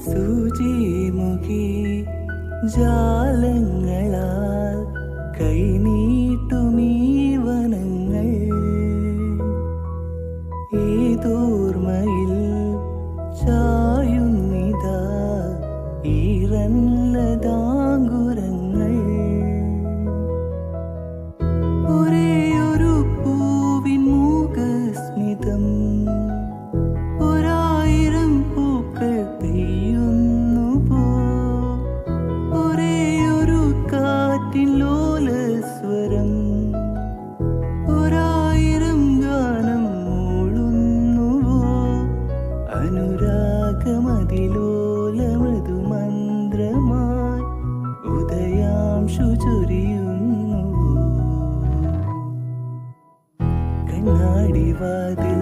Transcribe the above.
സൂചിമുഖി ജാലങ്ങളാൽ കൈനീട്ടുമീ വനങ്ങൾ ഏതോർമ്മയിൽ ചായുന്നിതാ ഈറല്ലതാങ്കുരങ്ങൾ ഒരേയൊരു പൂവിൻ മുഖസ്മിതം ഒരായിരം പൂക്കൾ പെയ്യുന്നു പോ ഒരേയൊരു കാറ്റിൻ ലോലസ്വരം ഒരായിരം ഗാനം മൂളുന്നുവോ അനുരാഗമതിലോലമൃദുമന്ത്രമായി ഉദയാംശു ചൊരിയുന്നുവോ കണ്ണാടിവാതിൽ